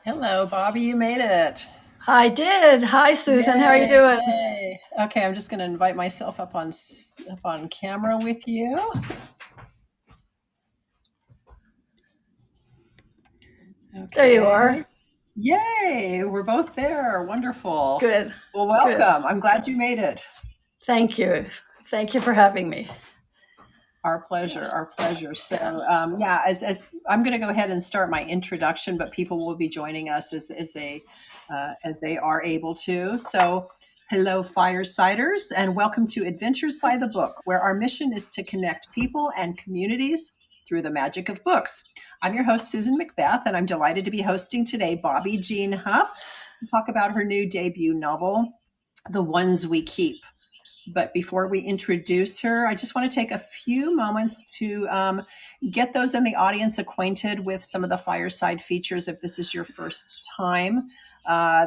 Hello, Bobbie, you made it. I did. Hi, Susan. How are you Yay, doing? yay. Okay, I'm just going to invite myself up on camera with you. There you are. Okay. Yay, we're both there. Wonderful. Good. Well, Good. welcome. I'm glad you made it. Thank you. Thank you for having me. Our pleasure, our pleasure. So, yeah, as I'm going to go ahead and start my introduction, but people will be joining us as they are able to. So, hello, Firesiders, and welcome to Adventures by the Book, where our mission is to connect people and communities through the magic of books. I'm your host, Susan Macbeth, and I'm delighted to be hosting today Bobbie Jean Huff to talk about her new debut novel, The Ones We Keep. But before we introduce her, I just want to take a few moments to get those in the audience acquainted with some of the fireside features if this is your first time.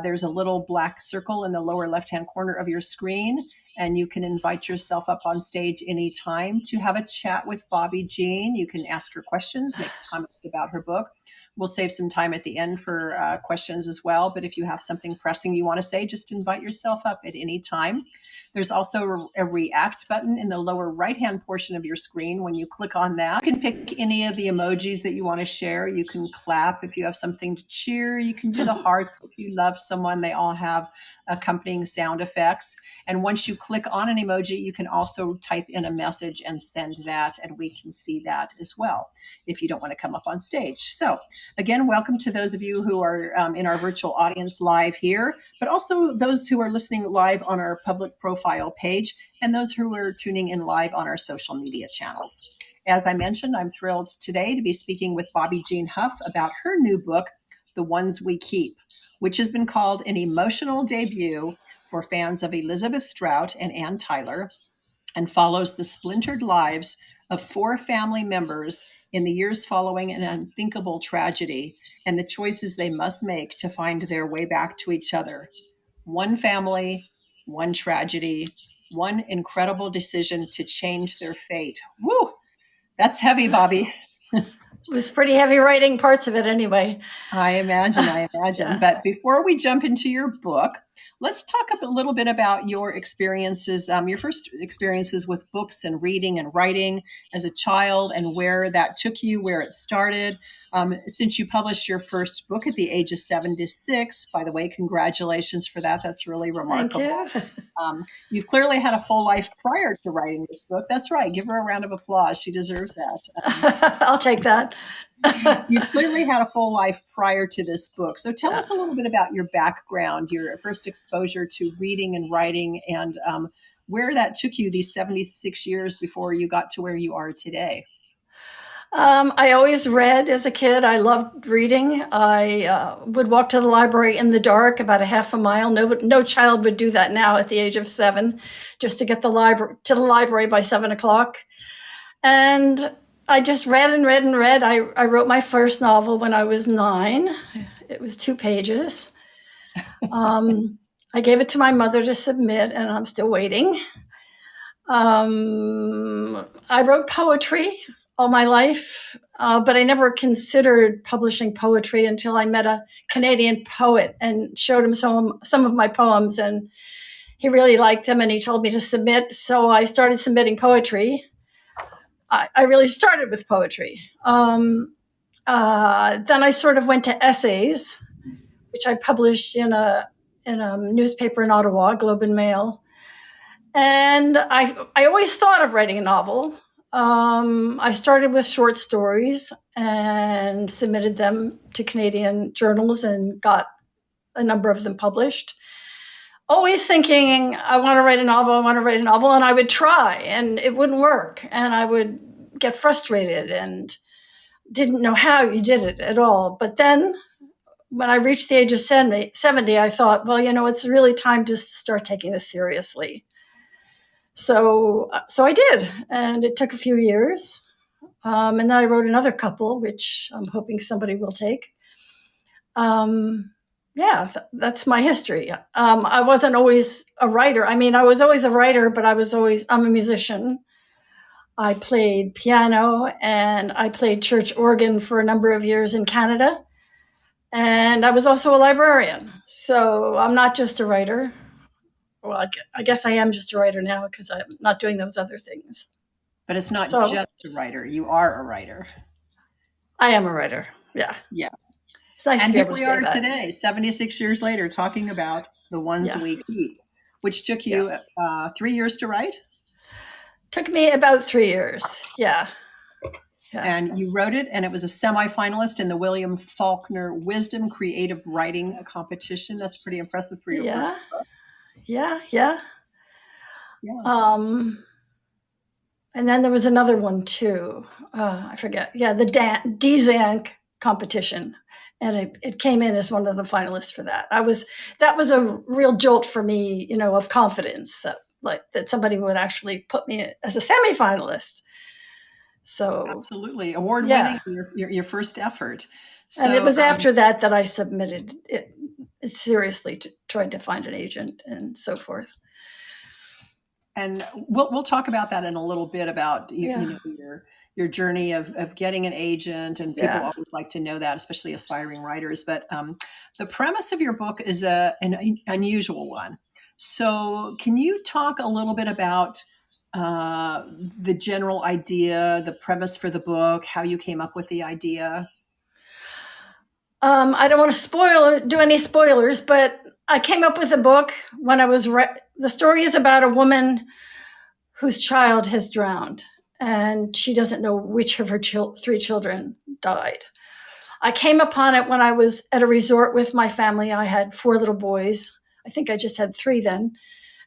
There's a little black circle in the lower left-hand corner of your screen, and you can invite yourself up on stage anytime to have a chat with Bobbie Jean. You can ask her questions, make comments about her book. We'll save some time at the end for questions as well. But if you have something pressing you want to say, just invite yourself up at any time. There's also a react button in the lower right-hand portion of your screen. When you click on that, you can pick any of the emojis that you want to share. You can clap if you have something to cheer. You can do the hearts if you love someone. They all have accompanying sound effects. And once you click on an emoji, you can also type in a message and send that, and we can see that as well if you don't want to come up on stage. So again, welcome to those of you who are in our virtual audience live here, but also those who are listening live on our public profile page and those who are tuning in live on our social media channels. As I mentioned, I'm thrilled today to be speaking with Bobbie Jean Huff about her new book, The Ones We Keep, which has been called an emotional debut for fans of Elizabeth Strout and Ann Tyler, and follows the splintered lives of four family members in the years following an unthinkable tragedy and the choices they must make to find their way back to each other. One family, one tragedy, one incredible decision to change their fate. Woo! That's heavy, Bobbie. It was pretty heavy writing, parts of it anyway. I imagine. Yeah. But before we jump into your book, let's talk a little bit about your experiences, your first experiences with books and reading and writing as a child, and where that took you, where it started. Since you published your first book at the age of 76, by the way, congratulations for that. That's really Thank remarkable. you. You've clearly had a full life prior to writing this book. That's right. Give her a round of applause. She deserves that. I'll take that. You've clearly had a full life prior to this book. So tell us a little bit about your background, your first exposure to reading and writing, and where that took you these 76 years before you got to where you are today. I always read as a kid. I loved reading. I would walk to the library in the dark about a half a mile. No child would do that now at the age of 7, just to get the library by 7 o'clock. And I just read and read and read. I wrote my first novel when I was 9. It was 2 pages. I gave it to my mother to submit, and I'm still waiting. I wrote poetry all my life, but I never considered publishing poetry until I met a Canadian poet and showed him some of my poems, and he really liked them, and he told me to submit. So I started submitting poetry. I really started with poetry. Then I sort of went to essays, which I published in a newspaper in Ottawa, Globe and Mail. And I always thought of writing a novel. I started with short stories and submitted them to Canadian journals and got a number of them published. Always thinking, I want to write a novel, and I would try, and it wouldn't work, and I would get frustrated and didn't know how you did it at all. But then when I reached the age of 70, I thought, well, it's really time to start taking this seriously. So I did, and it took a few years. And then I wrote another couple, which I'm hoping somebody will take. That's my history. I wasn't always a writer. I mean, I was always a writer, but I'm a musician. I played piano and I played church organ for a number of years in Canada. And I was also a librarian. So I'm not just a writer. Well, I guess I am just a writer now because I'm not doing those other things. But it's not So just a writer. You are a writer. I am a writer. Yeah. Yes. It's nice to And be here able to we say are that. today, 76 years later, talking about The Ones Yeah. We Keep, which took Yeah. you 3 years to write. Took me about 3 years. Yeah. Yeah. And you wrote it, and it was a semifinalist in the William Faulkner Wisdom Creative Writing Competition. That's pretty impressive for your first Yeah. book. Yeah. Yeah. Yeah. Um, and then there was another one too. I forget. Yeah, the DZANC competition, and it came in as one of the finalists for that. That was a real jolt for me, of confidence, like that somebody would actually put me as a semifinalist. So Absolutely. Award winning, yeah, your first effort. and it So, was after that that I submitted it seriously to tried to find an agent and so forth. and we'll talk about that in a little bit about Yeah, your journey of getting an agent, and people yeah. always like to know that, especially aspiring writers. But the premise of your book is an unusual one. So can you talk a little bit about the general idea, the premise for the book, how you came up with the idea? I don't want to do any spoilers, but I came up with a book when I was. The story is about a woman whose child has drowned, and she doesn't know which of her three children died. I came upon it when I was at a resort with my family. I had four little boys. I think I just had three then.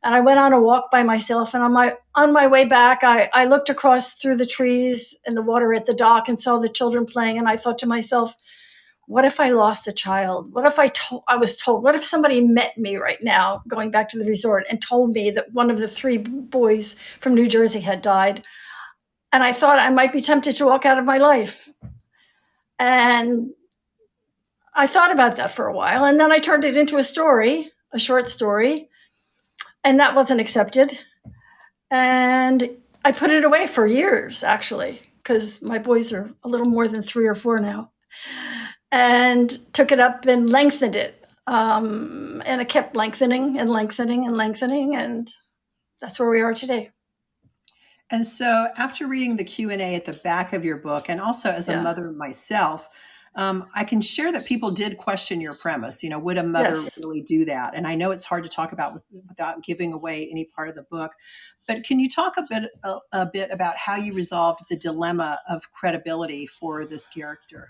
And I went on a walk by myself. And on my way back, I looked across through the trees and the water at the dock and saw the children playing. And I thought to myself, what if I lost a child? What if I was told? What if somebody met me right now going back to the resort and told me that one of the three boys from New Jersey had died? And I thought I might be tempted to walk out of my life. And I thought about that for a while. And then I turned it into a short story, and that wasn't accepted. And I put it away for years, actually, because my boys are a little more than 3 or 4 now, and took it up and lengthened it. And it kept lengthening and lengthening and lengthening, and that's where we are today. And so, after reading the Q&A at the back of your book, and also as a Yeah. mother myself, I can share that people did question your premise. Would a mother Yes. really do that? And I know it's hard to talk about without giving away any part of the book. But can you talk a bit about how you resolved the dilemma of credibility for this character?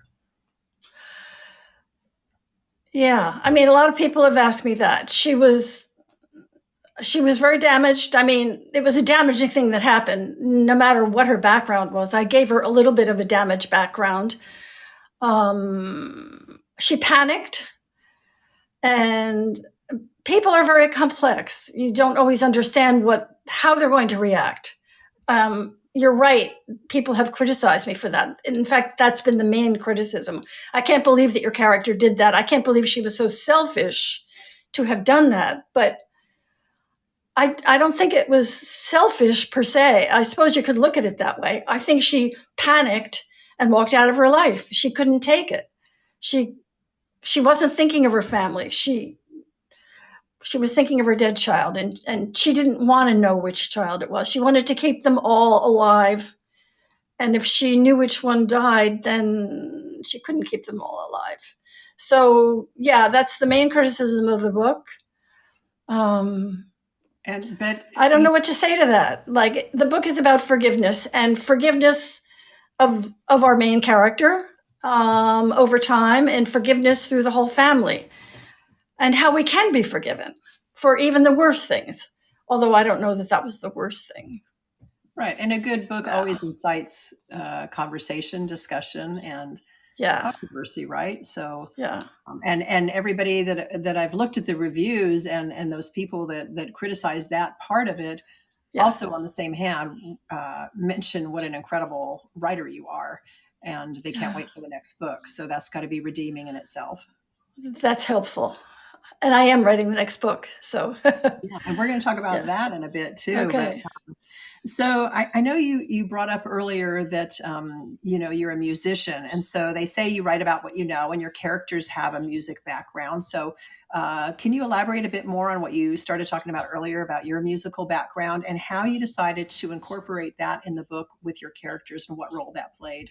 Yeah. I mean, a lot of people have asked me that. She was very damaged. I mean, it was a damaging thing that happened, no matter what her background was. I gave her a little bit of a damaged background. She panicked, and people are very complex. You don't always understand how they're going to react. You're right. People have criticized me for that. In fact, that's been the main criticism. I can't believe that your character did that. I can't believe she was so selfish to have done that. But I don't think it was selfish per se. I suppose you could look at it that way. I think she panicked and walked out of her life. She couldn't take it. She wasn't thinking of her family. She was thinking of her dead child, and she didn't want to know which child it was. She wanted to keep them all alive. And if she knew which one died, then she couldn't keep them all alive. So yeah, that's the main criticism of the book. But I don't know what to say to that. Like, the book is about forgiveness, and forgiveness of our main character over time, and forgiveness through the whole family, and how we can be forgiven for even the worst things. Although I don't know that that was the worst thing. right, and a good book Yeah, always incites conversation, discussion, and yeah, controversy, right? So, yeah, and everybody that I've looked at the reviews, and those people that criticize that part of it, yeah. also on the same hand mention what an incredible writer you are, and they can't wait for the next book. So that's got to be redeeming in itself. That's helpful. and I am writing the next book. So Yeah, and we're going to talk about yeah. that in a bit too. But Okay. so I know you brought up earlier that you're a musician, and so they say you write about what you know, and your characters have a music background. So can you elaborate a bit more on what you started talking about earlier about your musical background and how you decided to incorporate that in the book with your characters and what role that played?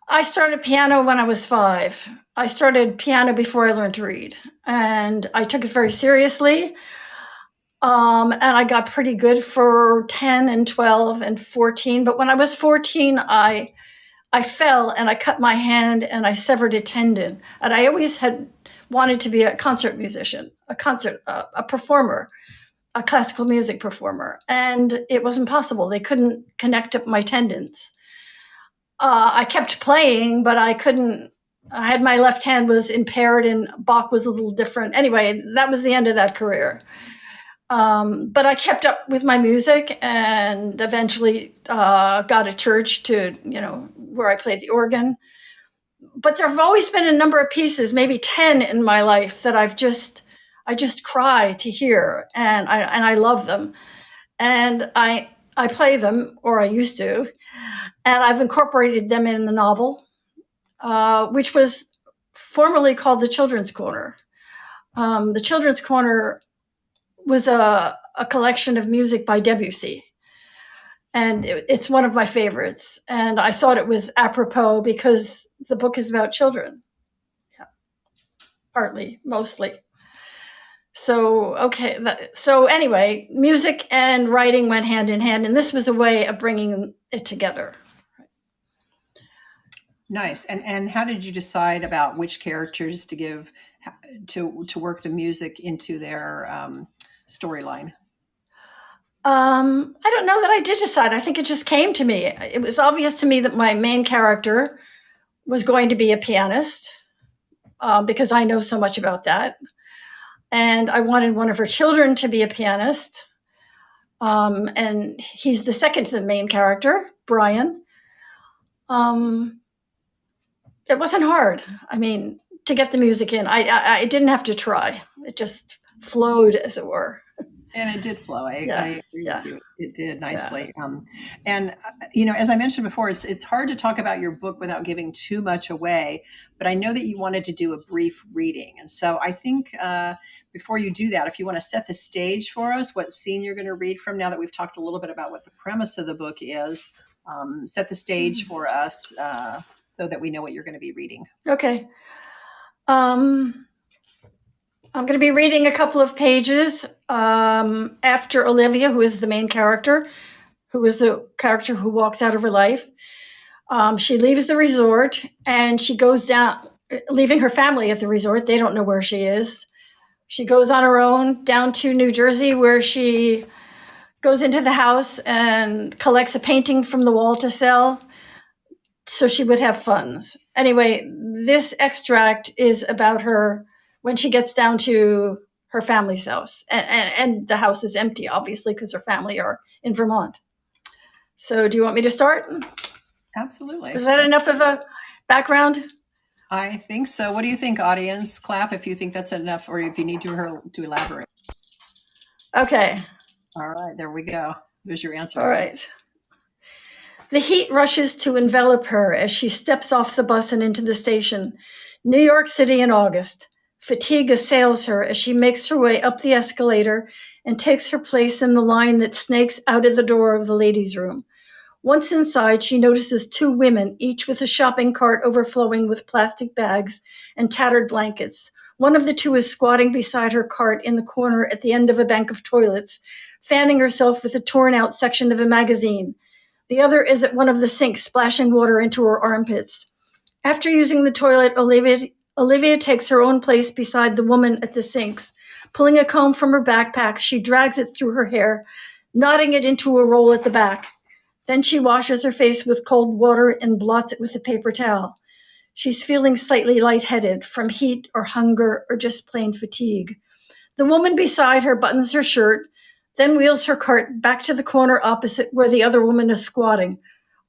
I started piano when I was 5. I started piano before I learned to read, and I took it very seriously. And I got pretty good for 10 and 12 and 14. But when I was 14, I fell and I cut my hand and I severed a tendon. And I always had wanted to be a concert musician, a performer, a classical music performer. And it wasn't possible. They couldn't connect up my tendons. I kept playing, but I couldn't. I had my left hand was impaired and Bach was a little different. Anyway, that was the end of that career. But I kept up with my music and eventually got a church to, where I played the organ. But there have always been a number of pieces, maybe 10 in my life that I just cry to hear, and I love them. And I play them, or I used to, and I've incorporated them in the novel, which was formerly called the Children's Corner. The Children's Corner was a collection of music by Debussy. And it's one of my favorites. And I thought it was apropos because the book is about children, yeah, partly, mostly. So, okay. So, anyway, music and writing went hand in hand. And this was a way of bringing it together. Nice. And how did you decide about which characters to give to work the music into their storyline? I don't know that I did decide. I think it just came to me. It was obvious to me that my main character was going to be a pianist because I know so much about that. And I wanted one of her children to be a pianist. And he's the second to the main character, Brian. Um, it wasn't hard. I mean, to get the music in, I didn't have to try. It just flowed, as it were. And it did flow. I Yeah, agree with yeah, you. It did yeah. nicely. And as I mentioned before, it's hard to talk about your book without giving too much away. But I know that you wanted to do a brief reading, and so I think before you do that, if you want to set the stage for us, what scene you're going to read from, now that we've talked a little bit about what the premise of the book is, set the stage for us so that we know what you're going to be reading. Okay. Um, I'm going to be reading a couple of pages after Olivia, who is the main character, who is the character who walks out of her life. She leaves the resort and she goes down, leaving her family at the resort. They don't know where she is. She goes on her own down to New Jersey, where she goes into the house and collects a painting from the wall to sell so she would have funds. Anyway, this extract is about her when she gets down to her family's house. And the house is empty, obviously, because her family are in Vermont. So do you want me to start? Absolutely. Is that enough of a background? I think so. What do you think, audience? Clap if you think that's enough, or if you need to elaborate. Okay. All right, there we go. There's your answer. All right. The heat rushes to envelop her as she steps off the bus and into the station. New York City in August. Fatigue assails her as she makes her way up the escalator and takes her place in the line that snakes out of the door of the ladies' room. Once inside, she notices 2 women, each with a shopping cart overflowing with plastic bags and tattered blankets. One of the 2 is squatting beside her cart in the corner at the end of a bank of toilets, fanning herself with a torn-out section of a magazine. The other is at one of the sinks, splashing water into her armpits. After using the toilet, Olivia takes her own place beside the woman at the sinks. Pulling a comb from her backpack, she drags it through her hair, knotting it into a roll at the back. Then she washes her face with cold water and blots it with a paper towel. She's feeling slightly lightheaded from heat or hunger or just plain fatigue. The woman beside her buttons her shirt, then wheels her cart back to the corner opposite where the other woman is squatting.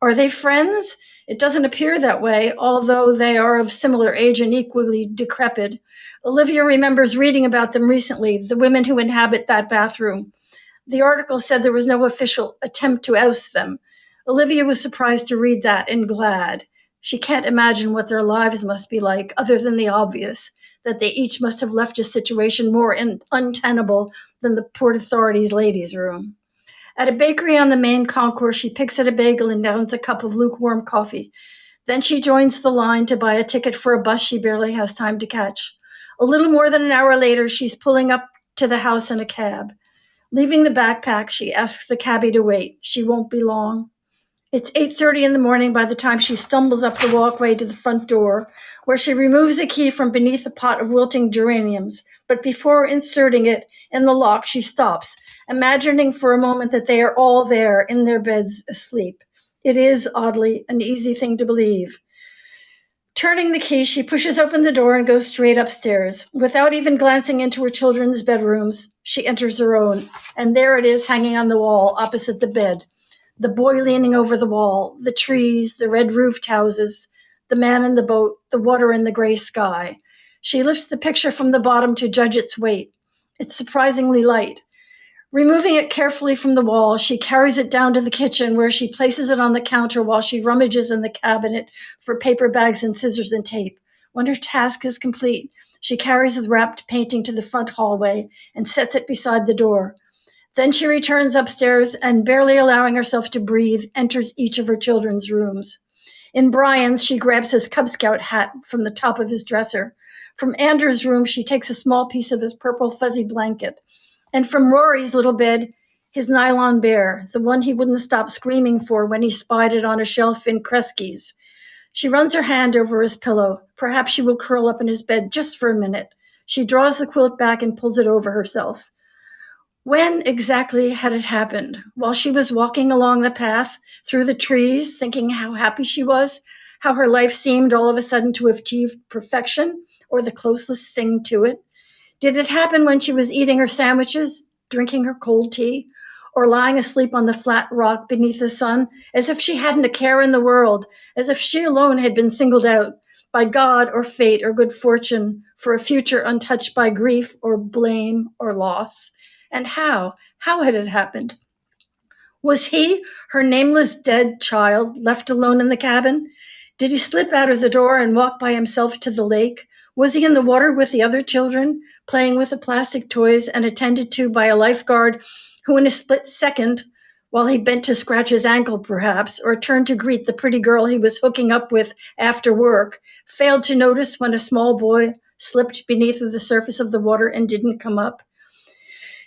Are they friends? It doesn't appear that way, although they are of similar age and equally decrepit. Olivia remembers reading about them recently, the women who inhabit that bathroom. The article said there was no official attempt to oust them. Olivia was surprised to read that and glad. She can't imagine what their lives must be like, other than the obvious, that they each must have left a situation more untenable than the Port Authority's ladies' room. At a bakery on the main concourse, she picks at a bagel and downs a cup of lukewarm coffee. Then she joins the line to buy a ticket for a bus she barely has time to catch. A little more than an hour later, she's pulling up to the house in a cab. Leaving the backpack, she asks the cabbie to wait. She won't be long. It's 8:30 in the morning by the time she stumbles up the walkway to the front door, where she removes a key from beneath a pot of wilting geraniums. But before inserting it in the lock, she stops, imagining for a moment that they are all there in their beds asleep. It is, oddly, an easy thing to believe. Turning the key, she pushes open the door and goes straight upstairs. Without even glancing into her children's bedrooms, she enters her own, and there it is hanging on the wall opposite the bed. The boy leaning over the wall, the trees, the red-roofed houses, the man in the boat, the water and the gray sky. She lifts the picture from the bottom to judge its weight. It's surprisingly light. Removing it carefully from the wall, she carries it down to the kitchen, where she places it on the counter while she rummages in the cabinet for paper bags and scissors and tape. When her task is complete, she carries the wrapped painting to the front hallway and sets it beside the door. Then she returns upstairs and, barely allowing herself to breathe, enters each of her children's rooms. In Brian's, she grabs his Cub Scout hat from the top of his dresser. From Andrew's room, she takes a small piece of his purple fuzzy blanket. And from Rory's little bed, his nylon bear, the one he wouldn't stop screaming for when he spied it on a shelf in Kresge's. She runs her hand over his pillow. Perhaps she will curl up in his bed just for a minute. She draws the quilt back and pulls it over herself. When exactly had it happened? While she was walking along the path, through the trees, thinking how happy she was, how her life seemed all of a sudden to have achieved perfection, or the closest thing to it? Did it happen when she was eating her sandwiches, drinking her cold tea, or lying asleep on the flat rock beneath the sun, as if she hadn't a care in the world, as if she alone had been singled out by God or fate or good fortune for a future untouched by grief or blame or loss? And how? How had it happened? Was he, her nameless dead child, left alone in the cabin? Did he slip out of the door and walk by himself to the lake? Was he in the water with the other children, playing with the plastic toys and attended to by a lifeguard who, in a split second, while he bent to scratch his ankle perhaps, or turned to greet the pretty girl he was hooking up with after work, failed to notice when a small boy slipped beneath the surface of the water and didn't come up?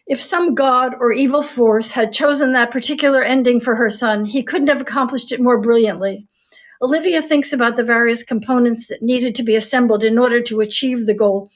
If some god or evil force had chosen that particular ending for her son, he couldn't have accomplished it more brilliantly. Olivia thinks about the various components that needed to be assembled in order to achieve the goal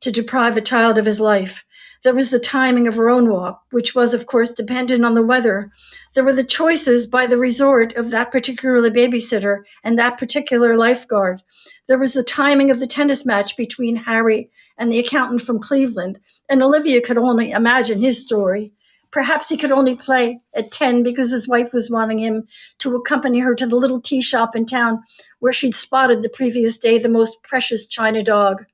to deprive a child of his life. There was the timing of her own walk, which was, of course, dependent on the weather. There were the choices by the resort of that particular babysitter and that particular lifeguard. There was the timing of the tennis match between Harry and the accountant from Cleveland, and Olivia could only imagine his story. Perhaps he could only play at 10 because his wife was wanting him to accompany her to the little tea shop in town where she'd spotted the previous day the most precious china dog.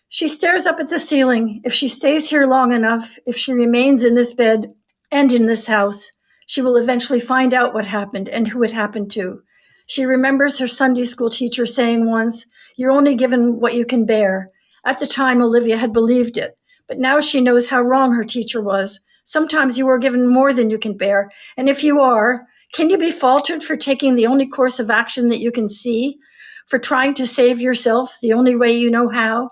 She stares up at the ceiling. If she stays here long enough, if she remains in this bed and in this house, she will eventually find out what happened and who it happened to. She remembers her Sunday school teacher saying once, "You're only given what you can bear." At the time, Olivia had believed it, but now she knows how wrong her teacher was. Sometimes you are given more than you can bear, and if you are, can you be faulted for taking the only course of action that you can see, for trying to save yourself the only way you know how?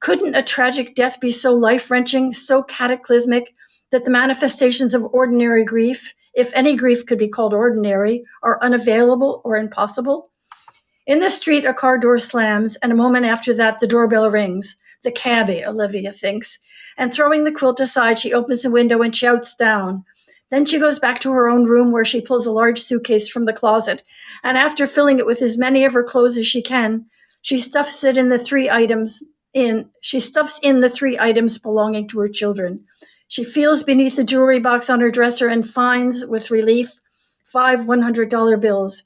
Couldn't a tragic death be so life-wrenching, so cataclysmic, that the manifestations of ordinary grief, if any grief could be called ordinary, are unavailable or impossible? In the street, a car door slams, and a moment after that, the doorbell rings. The cabbie, Olivia thinks, and throwing the quilt aside, she opens the window and shouts down. Then she goes back to her own room, where she pulls a large suitcase from the closet, and after filling it with as many of her clothes as she can, she stuffs in the three items belonging to her children. She feels beneath the jewelry box on her dresser and finds, with relief, 5 $100 bills.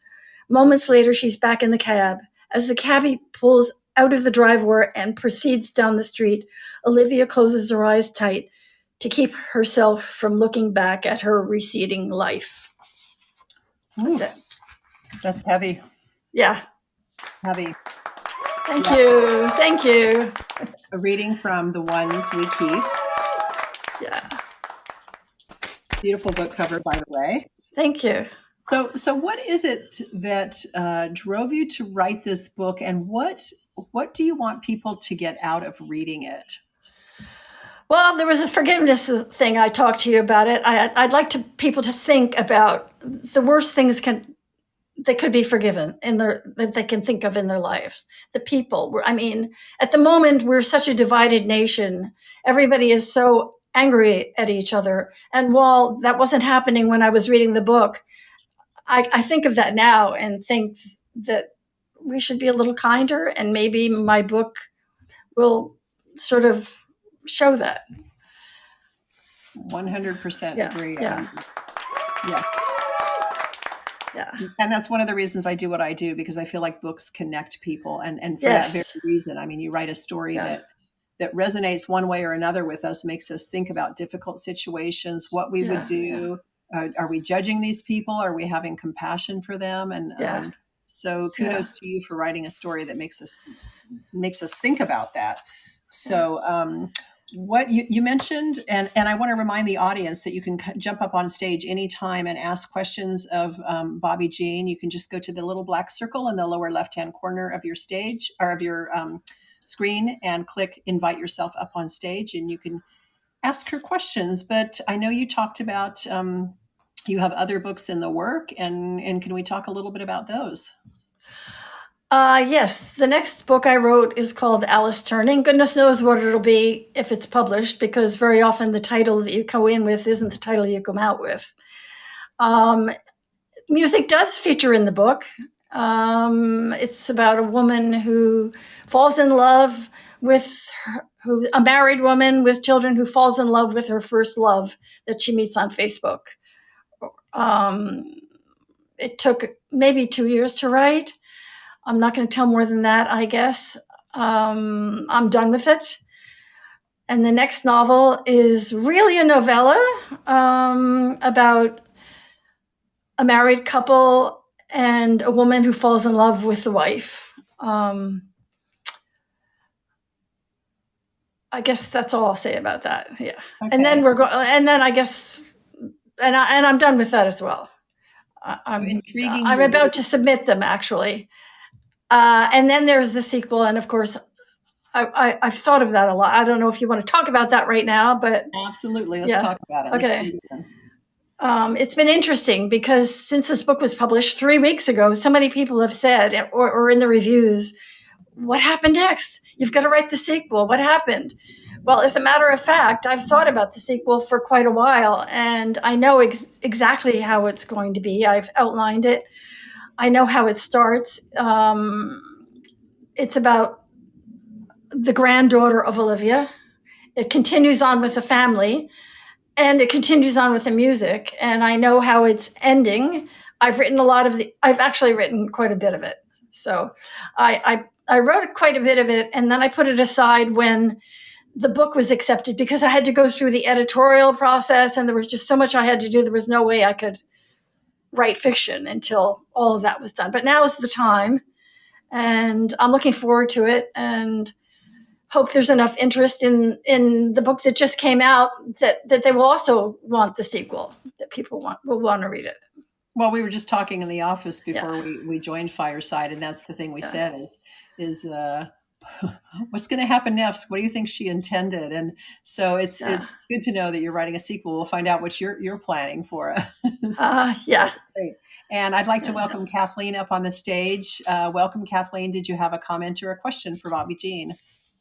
Moments later, she's back in the cab. As the cabbie pulls out of the driveway and proceeds down the street, Olivia closes her eyes tight to keep herself from looking back at her receding life. That's Ooh, it. that's heavy. Yeah. Heavy. Thank Yeah. you. Thank you. A reading from The Ones We Keep. Yeah. Beautiful book cover, by the way. Thank you. So what is it that drove you to write this book, and what do you want people to get out of reading it? Well, there was a forgiveness thing I talked to you about it. I'd like people to think about the worst things that could be forgiven that they can think of in their lives. The people. I mean, at the moment we're such a divided nation. Everybody is so angry at each other. And while that wasn't happening when I was reading the book, I think of that now and think that we should be a little kinder, and maybe my book will sort of show that. 100% Yeah, agree. I yeah, mean, yeah. yeah. And that's one of the reasons I do what I do, because I feel like books connect people. And for that very Yes, reason, I mean, you write a story yeah, that resonates one way or another with us, makes us think about difficult situations, what we would yeah, yeah, do. Are we judging these people? Are we having compassion for them? And yeah, so yeah, kudos to you for writing a story that makes us think about that. yeah. So what you mentioned, and I want to remind the audience that you can jump up on stage anytime and ask questions of Bobbie Jean. You can just go to the little black circle in the lower left-hand corner of your stage, or of your screen, and click invite yourself up on stage, and you can ask her questions. But I know you talked about you have other books in the work, and can we talk a little bit about those? Yes, the next book I wrote is called Alice Turning. Goodness knows what it'll be if it's published, because very often the title that you go in with isn't the title you come out with. Um, Music does feature in the book. It's about a woman who falls in love a married woman with children, who falls in love with her first love that she meets on Facebook. Um, it took maybe 2 years to write. I'm not going to tell more than that, I guess. I'm done with it. And the next novel is really a novella about a married couple and a woman who falls in love with the wife. I guess that's all I'll say about that. Yeah, and then Okay. and then I guess, and I'm done with that as well. So intriguing I'm your about to words. submit them, actually. And then there's the sequel, and of course, I've thought of that a lot. I don't know if you want to talk about that right now, but Absolutely. Let's yeah, talk about it. Let's okay. dig in. It's been interesting because since this book was published 3 weeks ago, so many people have said, or in the reviews, what happened next? You've got to write the sequel. What happened? Well, as a matter of fact, I've thought about the sequel for quite a while, and I know exactly how it's going to be. I've outlined it. I know how it starts. It's about the granddaughter of Olivia. It continues on with the family, and it continues on with the music. And I know how it's ending. I've actually written quite a bit of it. So I wrote quite a bit of it, and then I put it aside when the book was accepted, because I had to go through the editorial process, and there was just so much I had to do. There was no way I could write fiction until all of that was done. But now is the time, and I'm looking forward to it, and hope there's enough interest in the book that just came out that they will also want the sequel, that people will want to read it. Well, we were just talking in the office Yeah, before we joined Fireside, and that's the thing we yeah, said is what's going to happen next? What do you think she intended? And so yeah, it's good to know that you're writing a sequel. We'll find out what you're planning for us. yeah, That's great. And I'd like to yeah. welcome Kathleen up on the stage. Welcome, Kathleen. Did you have a comment or a question for Bobbie Jean?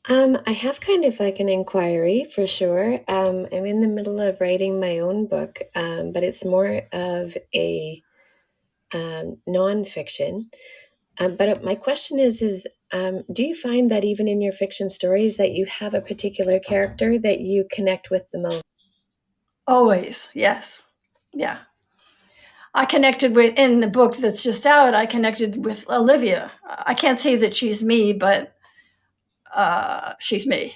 I have kind of like an inquiry for sure. I'm in the middle of writing my own book, but it's more of a nonfiction. But my question is, do you find that even in your fiction stories that you have a particular character that you connect with the most? Always, yes, yeah. I connected with, in the book that's just out, I connected with Olivia. I can't say that she's me, but she's me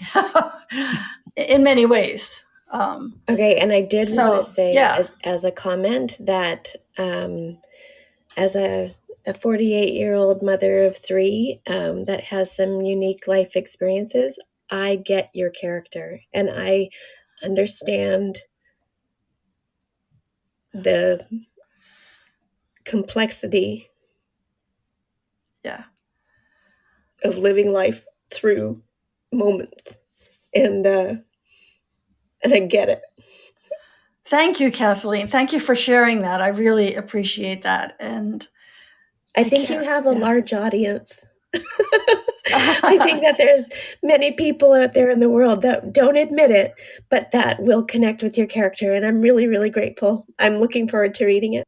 in many ways. Okay, and I did want to So, say yeah. as a comment that as a 48-year-old mother of three that has some unique life experiences, I get your character and I understand the complexity Yeah. of living life through moments, and I get it. Thank you, Kathleen. Thank you for sharing that. I really appreciate that. And I think you have a yeah. large audience. I think that there's many people out there in the world that don't admit it, but that will connect with your character, and I'm really, really grateful. I'm looking forward to reading it.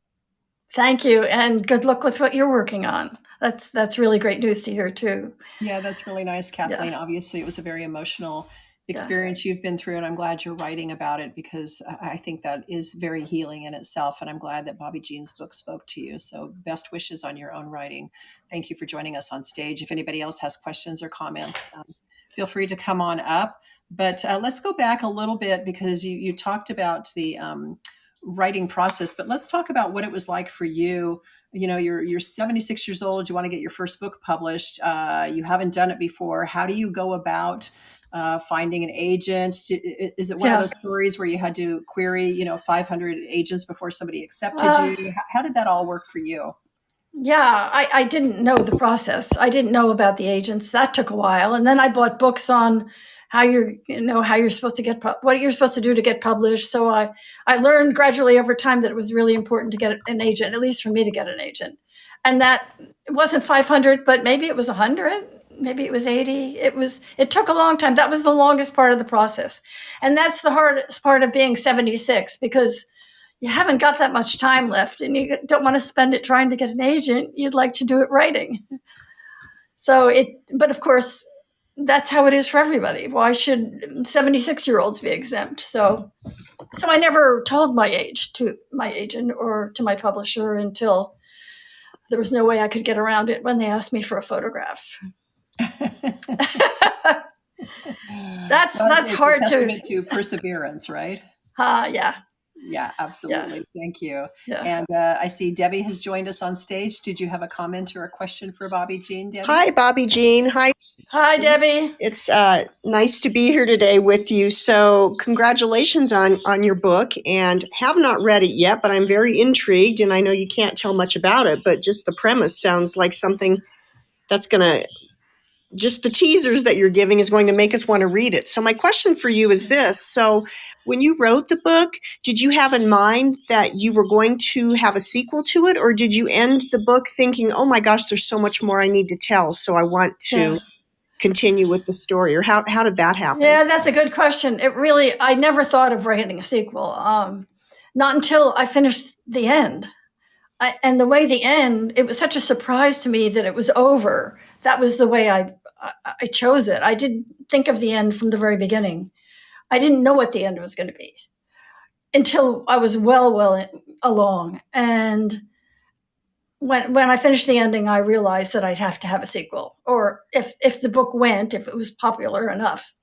Thank you, and good luck with what you're working on. That's really great news to hear too. Yeah, that's really nice, Kathleen. Yeah. Obviously, it was a very emotional experience you've been through, and I'm glad you're writing about it because I think that is very healing in itself. And I'm glad that Bobbie Jean's book spoke to you. So, best wishes on your own writing. Thank you for joining us on stage. If anybody else has questions or comments, feel free to come on up. But let's go back a little bit because you talked about the writing process, but let's talk about what it was like for you. You know, you're 76 years old, you want to get your first book published, you haven't done it before. How do you go about finding an agent? Is it one of those stories where you had to query 500 agents before somebody accepted you? How did that all work for you? Yeah, I didn't know the process. I didn't know about the agents. That took a while, and then I bought books on how you're supposed to get what you're supposed to do to get published. So I learned gradually over time that it was really important to get an agent, at least for me to get an agent, and that it wasn't 500, but maybe it was 100, maybe it was 80. It took a long time. That was the longest part of the process, and that's the hardest part of being 76 because you haven't got that much time left and you don't want to spend it trying to get an agent. You'd like to do it writing. But of course, that's how it is for everybody. Why should 76-year-olds be exempt? So I never told my age to my agent or to my publisher until there was no way I could get around it when they asked me for a photograph. That's It's hard a testament to perseverance, right? Yeah. Yeah, absolutely. Yeah. Thank you. Yeah. And I see Debbie has joined us on stage. Did you have a comment or a question for Bobbie Jean, Debbie? Hi, Bobbie Jean. Hi. Hi, Debbie. It's nice to be here today with you. So congratulations on your book, and have not read it yet, but I'm very intrigued, and I know you can't tell much about it, but just the premise sounds like something that's going to, just the teasers that you're giving is going to make us want to read it. So my question for you is this. So when you wrote the book, did you have in mind that you were going to have a sequel to it, or did you end the book thinking, oh my gosh, there's so much more I need to tell, so I want to continue with the story? Or how did that happen? Yeah, that's a good question. I never thought of writing a sequel. Not until I finished the end. And the way the end, it was such a surprise to me that it was over. That was the way I chose it. I didn't think of the end from the very beginning. I didn't know what the end was going to be until I was well along. And when I finished the ending, I realized that I'd have to have a sequel. Or if the book went, if it was popular enough,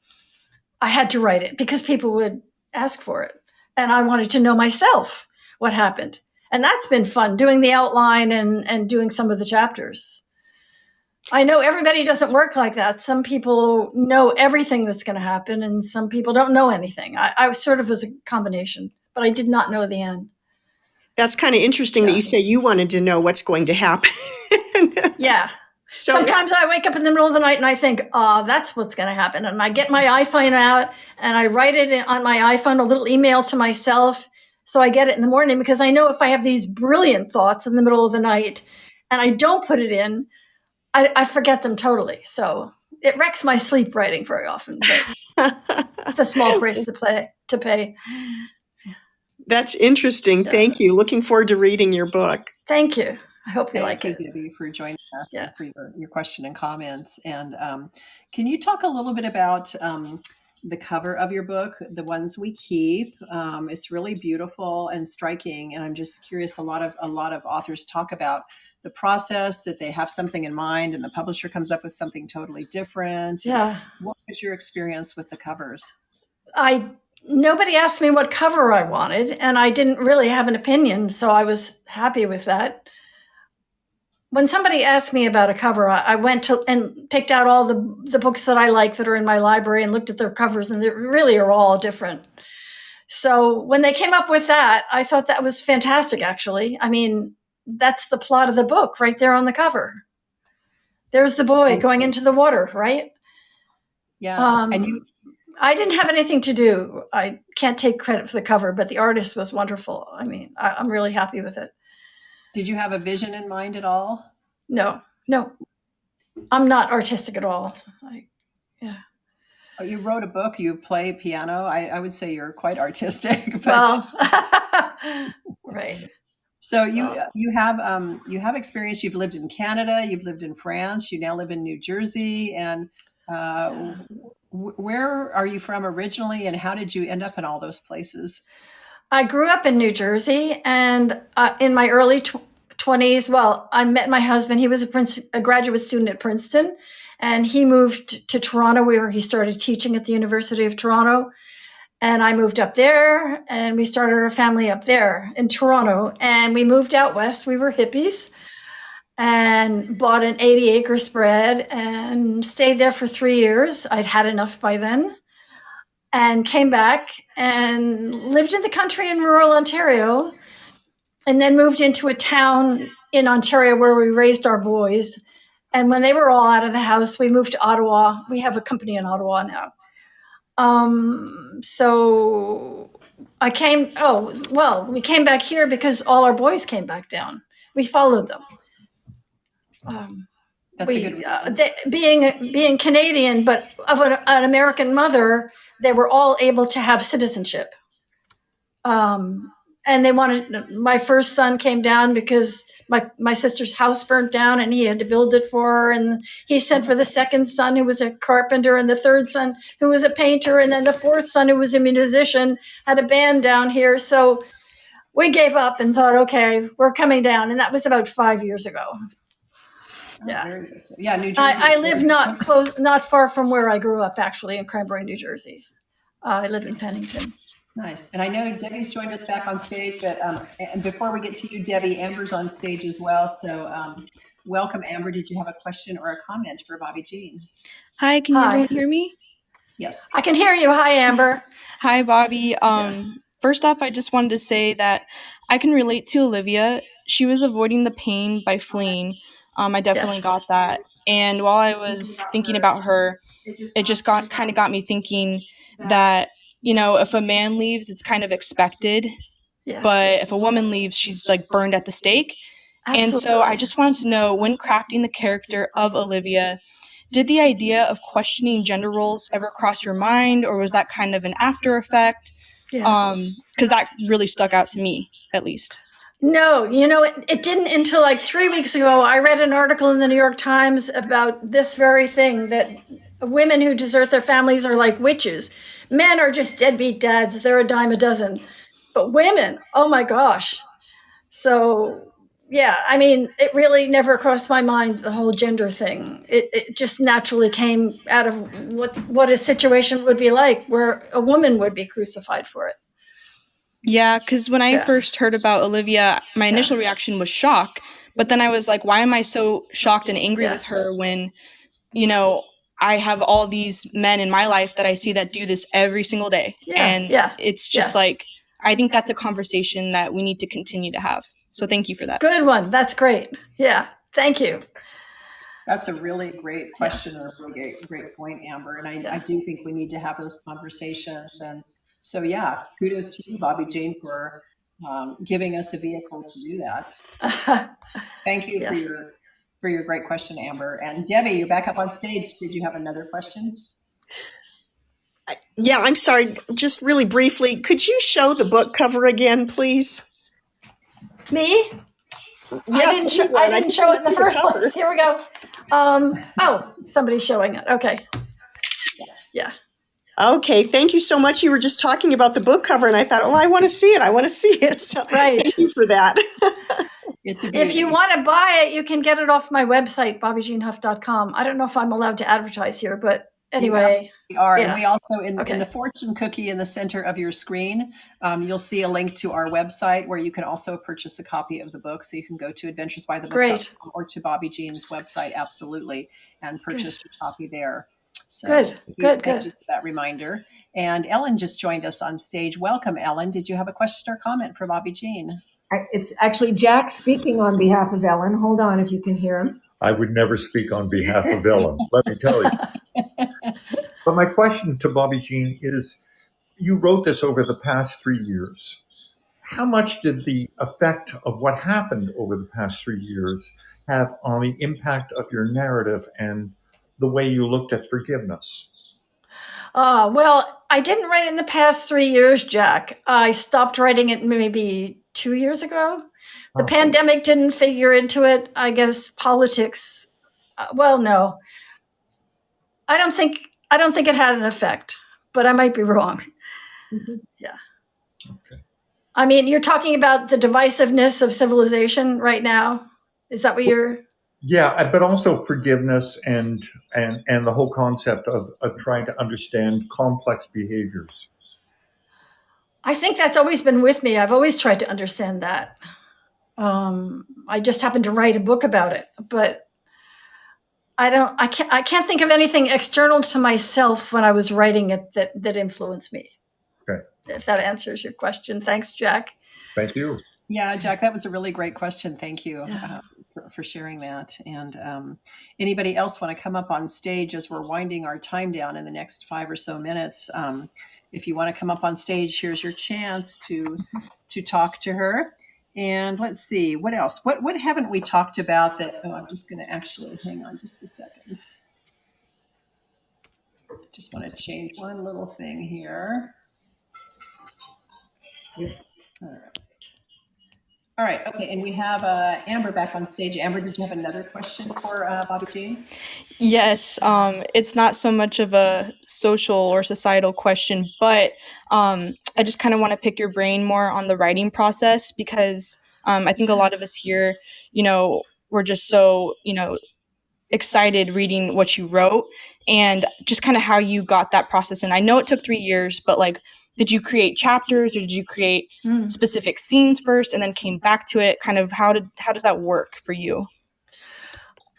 I had to write it because people would ask for it. And I wanted to know myself what happened. And that's been fun, doing the outline and doing some of the chapters. I know everybody doesn't work like that. Some people know everything that's going to happen, and some people don't know anything. I sort of was a combination, but I did not know the end. That's kind of interesting that you say you wanted to know what's going to happen. Yeah. So sometimes I wake up in the middle of the night and I think, that's what's going to happen. And I get my iPhone out and I write it on my iPhone, a little email to myself. So I get it in the morning because I know if I have these brilliant thoughts in the middle of the night and I don't put it in, I forget them totally. So it wrecks my sleep writing very often. But it's a small price to pay. That's interesting. Yeah. Thank you. Looking forward to reading your book. Thank you. I hope you like it. Thank you, Debbie, for joining us and for your question and comments. And can you talk a little bit about the cover of your book, the ones we keep. It's really beautiful and striking. And I'm just curious. A lot of authors talk about the process, that they have something in mind, and the publisher comes up with something totally different. And Yeah. what was your experience with the covers? Nobody asked me what cover I wanted, and I didn't really have an opinion, so I was happy with that. When somebody asked me about a cover, I went to and picked out all the books that I like that are in my library and looked at their covers, and they really are all different. So when they came up with that, I thought that was fantastic, actually. I mean, that's the plot of the book right there on the cover. There's the boy going into the water, right? Yeah. And you, I didn't have anything to do. I can't take credit for the cover, but the artist was wonderful. I mean, I'm really happy with it. did you have a vision in mind at all? No, I'm not artistic at all. Yeah. Oh, you wrote a book, you play piano. I would say you're quite artistic, but Well, right. so you have experience. You've lived in Canada, you've lived in France, you now live in New Jersey. And where are you from originally, and how did you end up in all those places? I grew up in New Jersey, and in my early 20s, well, I met my husband. He was a graduate student at Princeton, and he moved to Toronto, where he started teaching at the University of Toronto. And I moved up there, and we started our family up there in Toronto. And we moved out west. We were hippies, and bought an 80-acre spread and stayed there for 3 years. I'd had enough by then, and came back and lived in the country in rural Ontario, and then moved into a town in Ontario where we raised our boys. And when they were all out of the house, we moved to Ottawa. We have a company in Ottawa now. So we came back here because all our boys came back down. We followed them. That's a good reason. Being Canadian, but of an American mother, they were all able to have citizenship. And they wanted, my first son came down because my sister's house burnt down and he had to build it for her. And he sent for the second son, who was a carpenter, and the third son, who was a painter. And then the fourth son, who was a musician, had a band down here. So we gave up and thought, okay, we're coming down. And that was about 5 years ago. Yeah. Yeah, New Jersey. I live not far from where I grew up, actually, in Cranberry, New Jersey. I live in Pennington. Nice. And I know Debbie's joined us back on stage, but and before we get to you, Debbie, Amber's on stage as well. So welcome, Amber. Did you have a question or a comment for Bobbie Jean? Hi, can everyone hear me? Yes. I can hear you. Hi, Amber. Hi, Bobbie. First off, I just wanted to say that I can relate to Olivia. She was avoiding the pain by fleeing. I definitely got that. And while I was thinking about her, it just got me thinking that, you know, if a man leaves, it's kind of expected. Yes. But if a woman leaves, she's like burned at the stake. Absolutely. And so I just wanted to know, when crafting the character of Olivia, did the idea of questioning gender roles ever cross your mind, or was that kind of an after effect? Yeah. Because that really stuck out to me, at least. No, it didn't until like 3 weeks ago. I read an article in the New York Times about this very thing, that women who desert their families are like witches. Men are just deadbeat dads. They're a dime a dozen. But women, oh my gosh. So, yeah, I mean, it really never crossed my mind, the whole gender thing. It just naturally came out of what a situation would be like where a woman would be crucified for it. Yeah, because when I first heard about Olivia, my initial reaction was shock. But then I was like, why am I so shocked and angry with her when, you know, I have all these men in my life that I see that do this every single day. It's just like, I think that's a conversation that we need to continue to have. So thank you for that. Good one. That's great. Yeah. Thank you. That's a really great question, or a really great point, Amber. And I do think we need to have those conversations. And so, yeah, kudos to you, Bobbie Jean, for giving us a vehicle to do that. Thank you for your great question, Amber. And Debbie, you're back up on stage. Did you have another question? Yeah, I'm sorry. Just really briefly, could you show the book cover again, please? Me? Yes, I didn't show it in the first place. Here we go. Somebody's showing it. Okay. Yeah. Okay, thank you so much. You were just talking about the book cover, and I thought, oh, I want to see it. I want to see it. So Right. thank you for that. It's a beauty. If you want to buy it, you can get it off my website, bobbiejeanhuff.com. I don't know if I'm allowed to advertise here, but anyway. You are. Yeah. And we also, in Okay. the fortune cookie in the center of your screen, you'll see a link to our website where you can also purchase a copy of the book. So you can go to adventuresbythebook.com Great. or to Bobbie Jean's website, absolutely, and purchase your copy there. So Good. thank you for that reminder. And Ellen just joined us on stage. Welcome, Ellen. Did you have a question or comment for Bobbie Jean? It's actually Jack speaking on behalf of Ellen. Hold on, if you can hear him. I would never speak on behalf of Ellen, let me tell you. But my question to Bobbie Jean is, you wrote this over the past 3 years. How much did the effect of what happened over the past 3 years have on the impact of your narrative and the way you looked at forgiveness? Well, I didn't write it in the past 3 years, Jack. I stopped writing it maybe 2 years ago. The pandemic didn't figure into it. I guess politics. Well, no, I don't think it had an effect, but I might be wrong. Mm-hmm. Yeah. Okay. I mean, you're talking about the divisiveness of civilization right now. Is that what you're? Yeah, but also forgiveness and the whole concept of trying to understand complex behaviors. I think that's always been with me. I've always tried to understand that. I just happened to write a book about it, but I can't think of anything external to myself when I was writing it that influenced me. Okay. If that answers your question. Thanks, Jack. Thank you. Yeah, Jack, that was a really great question. Thank you Yeah. for sharing that. And anybody else want to come up on stage as we're winding our time down in the next 5 or so minutes? If you want to come up on stage, here's your chance to talk to her. And let's see, what else? What haven't we talked about that? Oh, I'm just going to actually hang on just a second. Just want to change one little thing here. All right. Okay. And we have Amber back on stage. Amber, did you have another question for Bobbie Jean? Yes, it's not so much of a social or societal question, but I just kind of want to pick your brain more on the writing process because I think a lot of us here, we're just so, excited reading what you wrote and just kind of how you got that process. And I know it took 3 years, but like, did you create chapters or did you create specific scenes first and then came back to it? Kind of how does that work for you?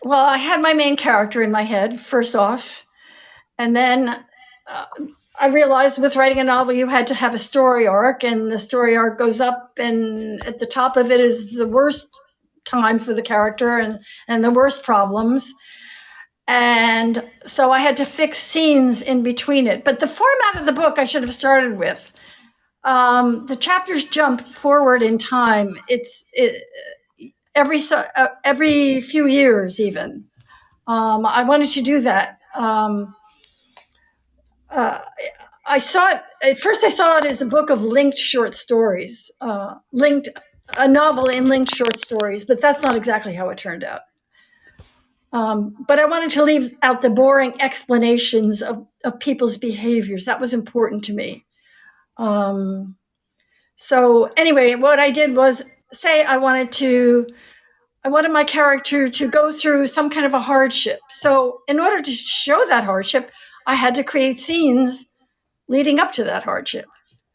Well, I had my main character in my head, first off. And then I realized with writing a novel, you had to have a story arc, and the story arc goes up, and at the top of it is the worst time for the character and the worst problems. And so I had to fix scenes in between it. But the format of the book I should have started with. The chapters jump forward in time. Every few years, even. I wanted to do that. I saw it at first. I saw it as a book of linked short stories, a novel in linked short stories. But that's not exactly how it turned out. But I wanted to leave out the boring explanations of people's behaviors. That was important to me. So anyway, what I did was say I wanted my character to go through some kind of a hardship. So in order to show that hardship, I had to create scenes leading up to that hardship.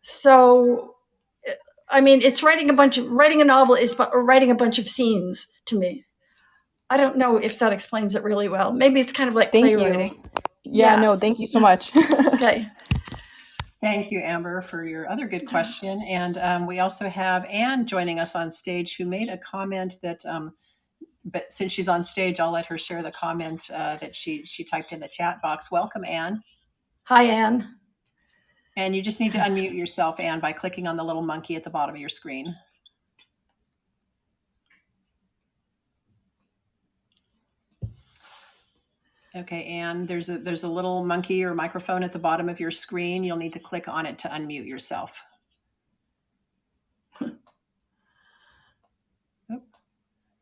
So, I mean, it's writing a novel is writing a bunch of scenes to me. I don't know if that explains it really well. Maybe it's kind of like playwriting. Thank you. Yeah, no, thank you so much. Okay. Thank you, Amber, for your other good question. And we also have Anne joining us on stage, who made a comment that, but since she's on stage, I'll let her share the comment that she typed in the chat box. Welcome, Anne. Hi, Anne. And you just need to unmute yourself, Anne, by clicking on the little monkey at the bottom of your screen. Okay, Anne, there's a little monkey or microphone at the bottom of your screen. You'll need to click on it to unmute yourself.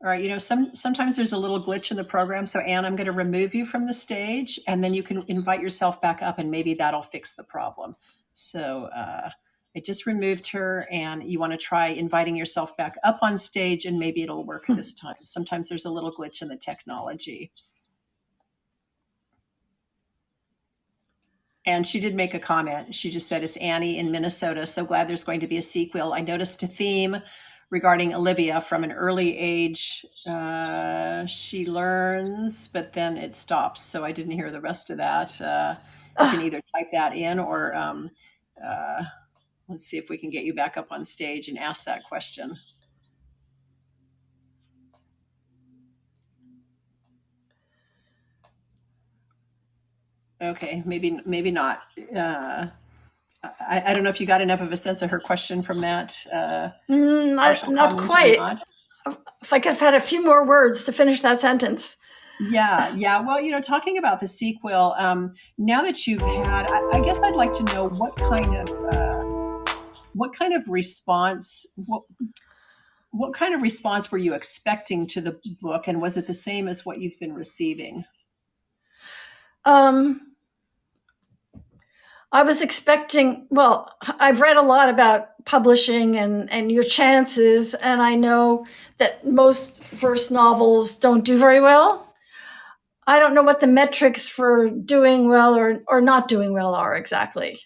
All right, sometimes there's a little glitch in the program. So Anne, I'm going to remove you from the stage, and then you can invite yourself back up, and maybe that'll fix the problem. So I just removed her, and you want to try inviting yourself back up on stage, and maybe it'll work this time. Sometimes there's a little glitch in the technology. And she did make a comment. She just said, it's Annie in Minnesota. So glad there's going to be a sequel. I noticed a theme regarding Olivia from an early age. She learns, but then it stops. So I didn't hear the rest of that. You can either type that in or let's see if we can get you back up on stage and ask that question. Okay, maybe not. I don't know if you got enough of a sense of her question from that. Not quite. If I could have had a few more words to finish that sentence. Yeah. Well, talking about the sequel, now that you've had, I guess I'd like to know what kind of response, what kind of response were you expecting to the book, and was it the same as what you've been receiving? I was expecting, I've read a lot about publishing and your chances, and I know that most first novels don't do very well. I don't know what the metrics for doing well or not doing well are exactly.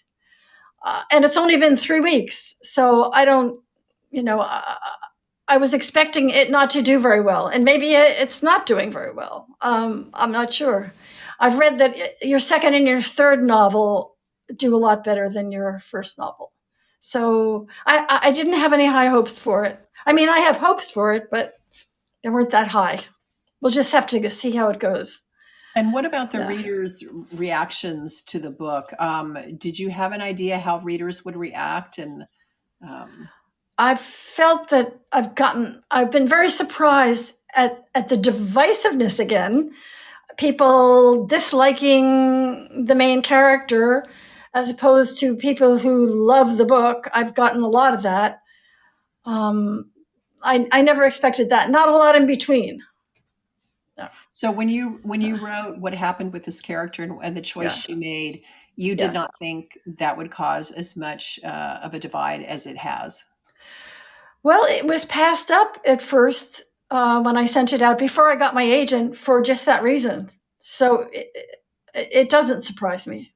And it's only been 3 weeks, so I don't, I was expecting it not to do very well, and maybe it's not doing very well. I'm not sure. I've read that your second and your third novel do a lot better than your first novel. So I didn't have any high hopes for it. I mean, I have hopes for it, but they weren't that high. We'll just have to see how it goes. And what about the readers' reactions to the book? Did you have an idea how readers would react? And I've felt that I've been very surprised at the divisiveness again. People disliking the main character as opposed to people who love the book. I've gotten a lot of that. I never expected that. Not a lot in between. No. So when you wrote what happened with this character and the choice she made, you did not think that would cause as much of a divide as it has? Well, it was passed up at first when I sent it out before I got my agent for just that reason. So it doesn't surprise me.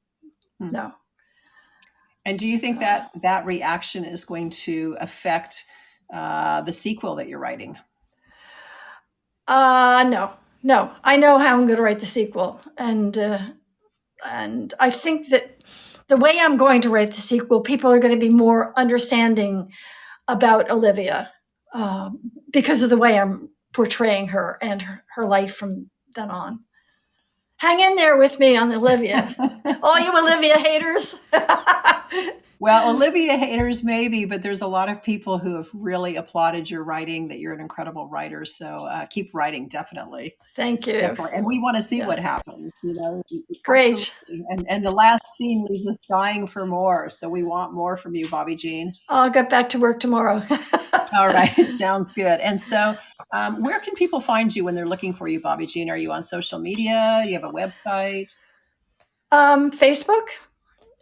No. And do you think that reaction is going to affect the sequel that you're writing? No. I know how I'm going to write the sequel, and I think that the way I'm going to write the sequel, people are going to be more understanding about Olivia because of the way I'm portraying her and her life from then on. Hang in there with me on Olivia. All you Olivia haters. Well, Olivia haters maybe, but there's a lot of people who have really applauded your writing, that you're an incredible writer. So keep writing, definitely. Thank you. Definitely. And we want to see what happens, Great. Absolutely. And the last scene leaves us dying for more. So we want more from you, Bobbie Jean. I'll get back to work tomorrow. All right. Sounds good. And so where can people find you when they're looking for you, Bobbie Jean? Are you on social media? You have a website? Facebook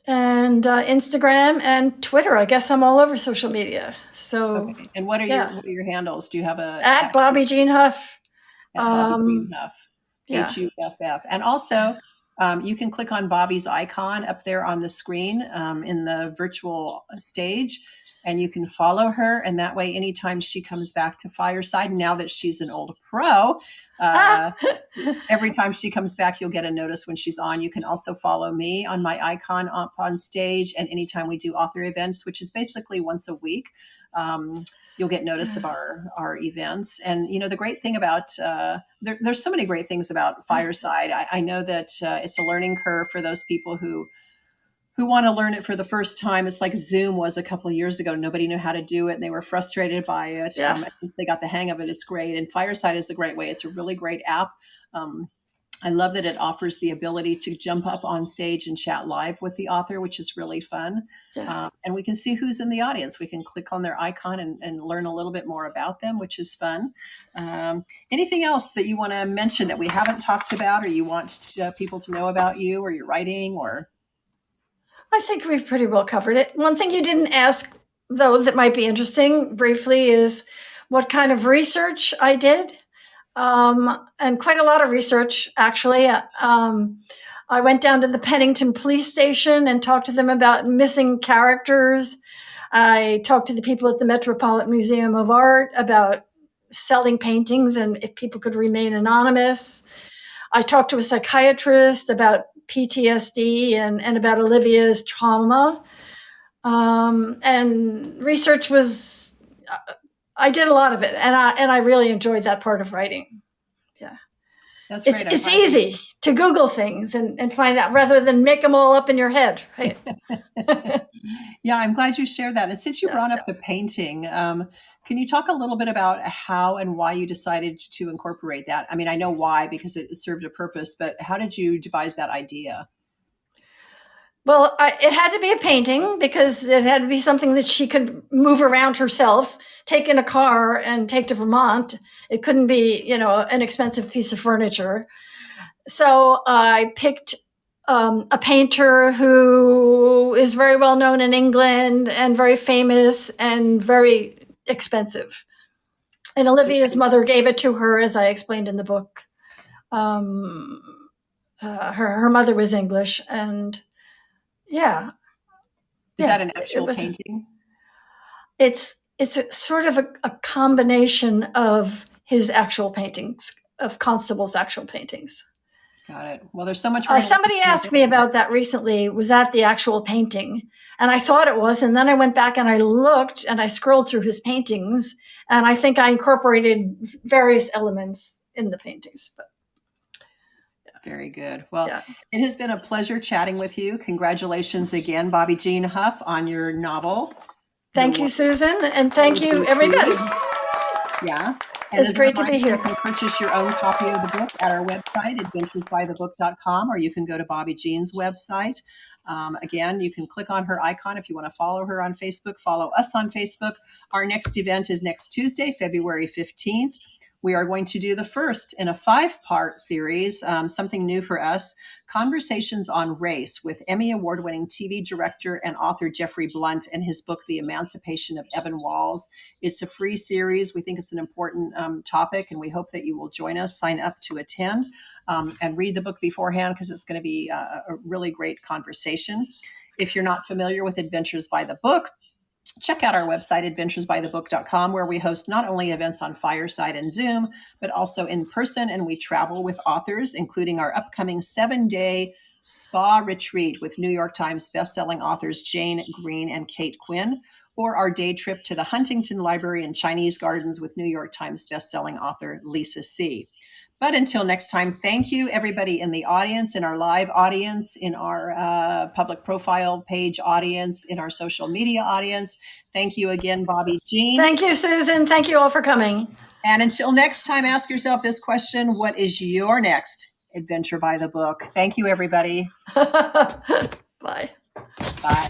and Instagram and Twitter. I guess I'm all over social media. So. Okay. And what are your handles? Do you have at Bobbie Jean Huff? At Bobbie Jean Huff. Huff. And also, you can click on Bobbie's icon up there on the screen in the virtual stage, and you can follow her. And that way, anytime she comes back to Fireside, now that she's an old pro, every time she comes back, you'll get a notice when she's on. You can also follow me on my icon up on stage. And anytime we do author events, which is basically once a week, you'll get notice of our events. And, the great thing about, there's so many great things about Fireside. I know that it's a learning curve for those people who want to learn it for the first time. It's like Zoom was a couple of years ago. Nobody knew how to do it, and they were frustrated by it. Once they got the hang of it, it's great. And Fireside is a great way. It's a really great app. I love that it offers the ability to jump up on stage and chat live with the author, which is really fun. Yeah. And we can see who's in the audience. We can click on their icon and learn a little bit more about them, which is fun. Anything else that you want to mention that we haven't talked about, or you want people to know about you or your writing? Or I think we've pretty well covered it. One thing you didn't ask, though, that might be interesting briefly is what kind of research I did. And quite a lot of research, actually. I went down to the Pennington police station and talked to them about missing characters. I talked to the people at the Metropolitan Museum of Art about selling paintings and if people could remain anonymous. I talked to a psychiatrist about PTSD and about Olivia's trauma. And research was, I did a lot of it, and I really enjoyed that part of writing. Yeah. that's great. It's easy to Google things and find out rather than make them all up in your head, right? Yeah, I'm glad you shared that. And since you brought up the painting, can you talk a little bit about how and why you decided to incorporate that? I mean, I know why, because it served a purpose, but how did you devise that idea? Well, it had to be a painting because it had to be something that she could move around herself, take in a car and take to Vermont. It couldn't be, an expensive piece of furniture. So I picked a painter who is very well known in England and very famous and very expensive. And Olivia's mother gave it to her, as I explained in the book. Her mother was English, and yeah. Is that an actual painting? It's a sort of a combination of his actual paintings, of Constable's actual paintings. Got it. Well, there's so much. Somebody asked me about that recently. Was that the actual painting? And I thought it was. And then I went back and I looked and I scrolled through his paintings. And I think I incorporated various elements in the paintings. But very good. Well, It has been a pleasure chatting with you. Congratulations again, Bobbie Jean Huff, on your novel. Thank you, Susan. And thank you, everybody. Yeah. And it's great to be here. You can purchase your own copy of the book at our website, adventuresbythebook.com, or you can go to Bobbie Jean's website. Again, you can click on her icon if you want to follow her on Facebook. Follow us on Facebook. Our next event is next Tuesday, February 15th. We are going to do the first in a 5-part series, something new for us, Conversations on Race, with Emmy Award-winning TV director and author Jeffrey Blunt and his book, The Emancipation of Evan Walls. It's a free series. We think it's an important topic, and we hope that you will join us, sign up to attend, and read the book beforehand, because it's going to be a really great conversation. If you're not familiar with Adventures by the Book, check out our website, adventuresbythebook.com, where we host not only events on Fireside and Zoom, but also in person, and we travel with authors, including our upcoming 7-day spa retreat with New York Times bestselling authors Jane Green and Kate Quinn, or our day trip to the Huntington Library and Chinese Gardens with New York Times bestselling author Lisa See. But until next time, thank you, everybody in the audience, in our live audience, in our public profile page audience, in our social media audience. Thank you again, Bobbie Jean. Thank you, Susan. Thank you all for coming. And until next time, ask yourself this question: what is your next adventure by the book? Thank you, everybody. Bye. Bye.